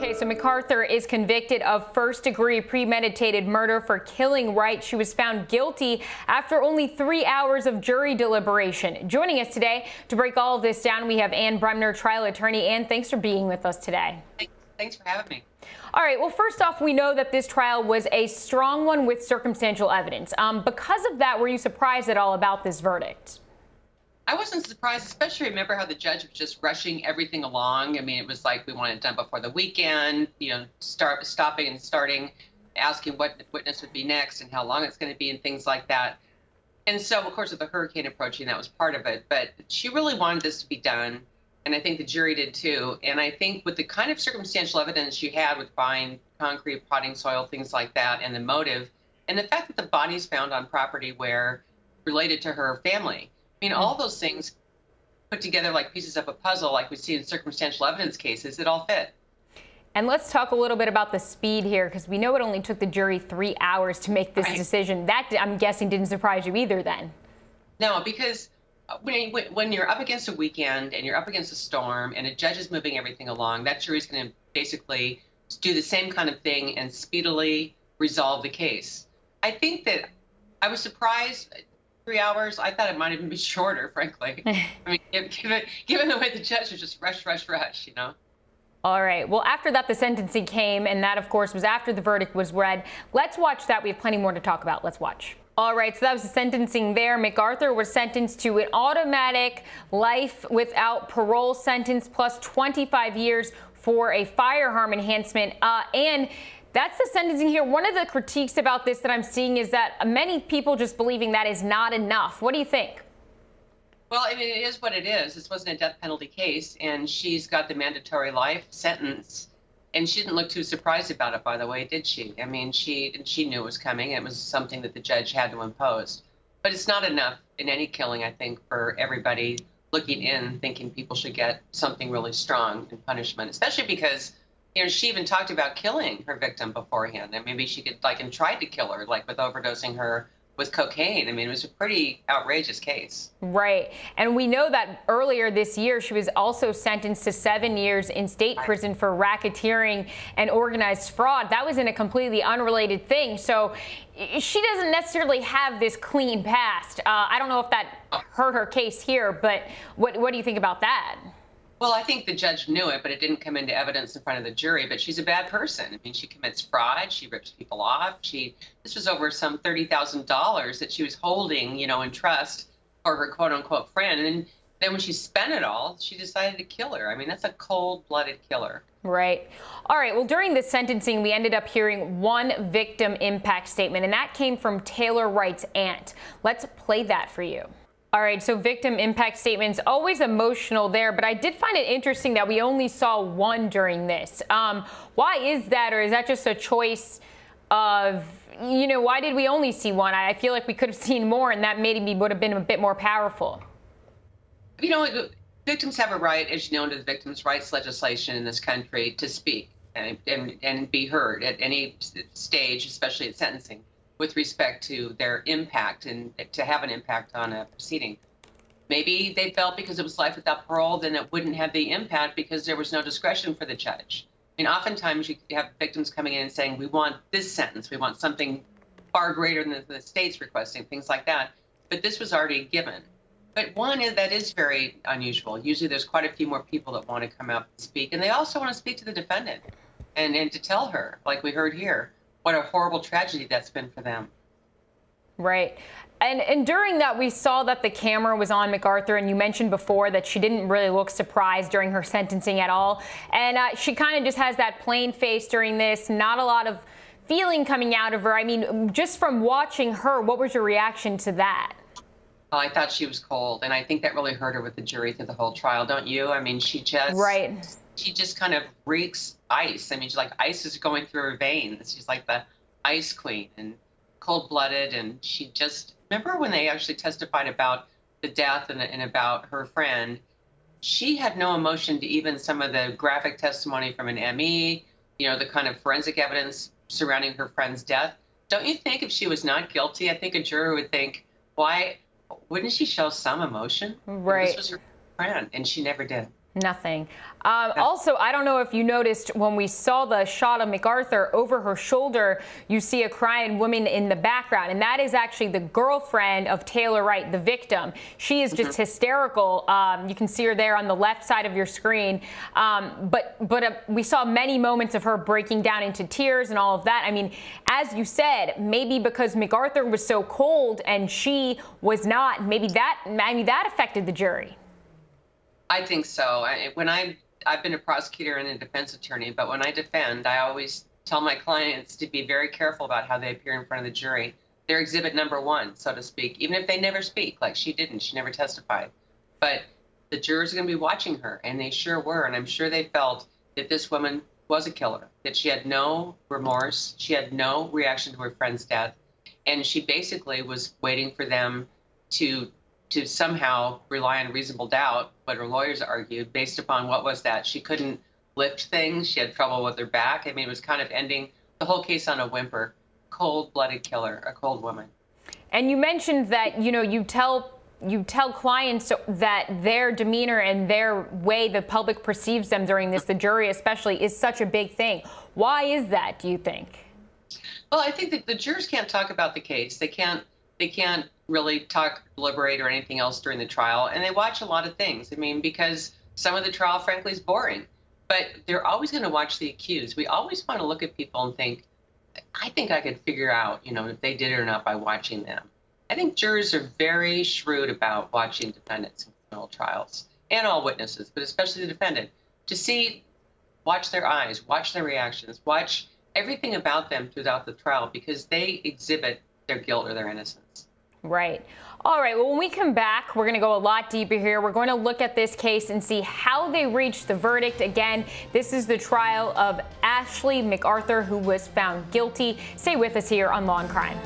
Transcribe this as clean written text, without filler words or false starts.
Okay, so McArthur is convicted of first-degree premeditated murder for killing Wright. She was found guilty after only 3 hours of jury deliberation. Joining us today to break all of this down, we have Bremner, trial attorney. Ann, thanks for being with us today. Thanks for having me. All right, well, first off, we know that this trial was a strong one with circumstantial evidence. Because of that, were you surprised at all about this verdict? I wasn't surprised, especially remember how the judge was just rushing everything along. I mean, it was like we wanted it done before the weekend, stopping and starting, asking what the witness would be next and how long it's going to be and things like that. And so, of course, with the hurricane approaching, that was part of it. But she really wanted this to be done, and I think the jury did too. And I think with the kind of circumstantial evidence she had with buying concrete, potting soil, things like that, and the motive, and the fact that the bodies found on property were related to her family. I mean, all those things put together like pieces of a puzzle, like we see in circumstantial evidence cases, it all fit. And let's talk a little bit about the speed here, because we know it only took the jury 3 hours to make this decision. That, I'm guessing, didn't surprise you either then. No, because when you're up against a weekend and you're up against a storm and a judge is moving everything along, that jury's going to basically do the same kind of thing and speedily resolve the case. I think that I was surprised. 3 hours. I thought it might even be shorter, frankly. I mean, given the way the judge was just rush, you know. All right. Well, after that, the sentencing came, and that, of course, was after the verdict was read. Let's watch that. We have plenty more to talk about. Let's watch. All right, so that was the sentencing there. McArthur was sentenced to an automatic life without parole sentence plus 25 years for a firearm enhancement. And that's the sentencing here. One of the critiques about this that I'm seeing is that many people just believing that is not enough. What do you think? Well, I mean, it is what it is. This wasn't a death penalty case, and she's got the mandatory life sentence. And she didn't look too surprised about it, by the way, did she? I mean, she knew it was coming. It was something that the judge had to impose. But it's not enough in any killing, I think, for everybody looking in, thinking people should get something really strong in punishment, especially because she even talked about killing her victim beforehand, and maybe she could, and tried to kill her, with overdosing her with cocaine. I mean, it was a pretty outrageous case. Right. And we know that earlier this year, she was also sentenced to 7 years in state prison for racketeering and organized fraud. That was in a completely unrelated thing. So she doesn't necessarily have this clean past. I don't know if that hurt her case here, but what do you think about that? Well, I think the judge knew it, but it didn't come into evidence in front of the jury. But she's a bad person. I mean, she commits fraud. She rips people off. This was over some $30,000 that she was holding, in trust for her quote unquote friend. And then when she spent it all, she decided to kill her. I mean, that's a cold-blooded killer. Right. All right. Well, during the sentencing, we ended up hearing one victim impact statement, and that came from Taylor Wright's aunt. Let's play that for you. All right, so victim impact statements, always emotional there, but I did find it interesting that we only saw one during this. Why is that, or is that just a choice of, why did we only see one? I feel like we could have seen more, and that maybe would have been a bit more powerful. Victims have a right, as you know, under the victims' rights legislation in this country, to speak and be heard at any stage, especially at sentencing, with respect to their impact and to have an impact on a proceeding. Maybe they felt because it was life without parole, then it wouldn't have the impact because there was no discretion for the judge. I mean, oftentimes you have victims coming in and saying, we want this sentence, we want something far greater than the state's requesting, things like that. But this was already given. But that is very unusual. Usually there's quite a few more people that want to come out and speak. And they also want to speak to the defendant and to tell her, like we heard here, what a horrible tragedy that's been for them. Right. And during that, we saw that the camera was on McArthur, and you mentioned before that she didn't really look surprised during her sentencing at all. And she kind of just has that plain face during this, not a lot of feeling coming out of her. I mean, just from watching her, what was your reaction to that? Oh, I thought she was cold, and I think that really hurt her with the jury through the whole trial, don't you? I mean, she just kind of reeks ice. I mean, she's like ice is going through her veins. She's like the ice queen and cold-blooded. And she just, remember when they actually testified about the death and about her friend, she had no emotion to even some of the graphic testimony from an ME, the kind of forensic evidence surrounding her friend's death. Don't you think if she was not guilty, I think a jury would think, why wouldn't she show some emotion? Right. This was her friend, and she never did. Nothing. Also, I don't know if you noticed when we saw the shot of McArthur, over her shoulder, you see a crying woman in the background. And that is actually the girlfriend of Taylor Wright, the victim. She is just hysterical. You can see her there on the left side of your screen. But we saw many moments of her breaking down into tears and all of that. I mean, as you said, maybe because McArthur was so cold and she was not, maybe that affected the jury. I think so. I've been a prosecutor and a defense attorney, but when I defend, I always tell my clients to be very careful about how they appear in front of the jury. They're exhibit number one, so to speak, even if they never speak, like she didn't. She never testified. But the jurors are going to be watching her, and they sure were. And I'm sure they felt that this woman was a killer, that she had no remorse. She had no reaction to her friend's death. And she basically was waiting for them to somehow rely on reasonable doubt, what her lawyers argued, based upon what was that? She couldn't lift things. She had trouble with her back. I mean, it was kind of ending the whole case on a whimper. Cold-blooded killer, a cold woman. And you mentioned that, you know, you tell clients that their demeanor and their way the public perceives them during this, the jury especially, is such a big thing. Why is that, do you think? Well, I think that the jurors can't talk about the case. They can't really talk, deliberate, or anything else during the trial. And they watch a lot of things. I mean, because some of the trial, frankly, is boring. But they're always going to watch the accused. We always want to look at people and think, I think I could figure out, you know, if they did it or not by watching them. I think jurors are very shrewd about watching defendants in criminal trials, and all witnesses, but especially the defendant, to watch their eyes, watch their reactions, watch everything about them throughout the trial, because they exhibit their guilt or their innocence. Right. All right. Well, when we come back, we're going to go a lot deeper here. We're going to look at this case and see how they reached the verdict. Again, this is the trial of Ashley McArthur, who was found guilty. Stay with us here on Law and Crime.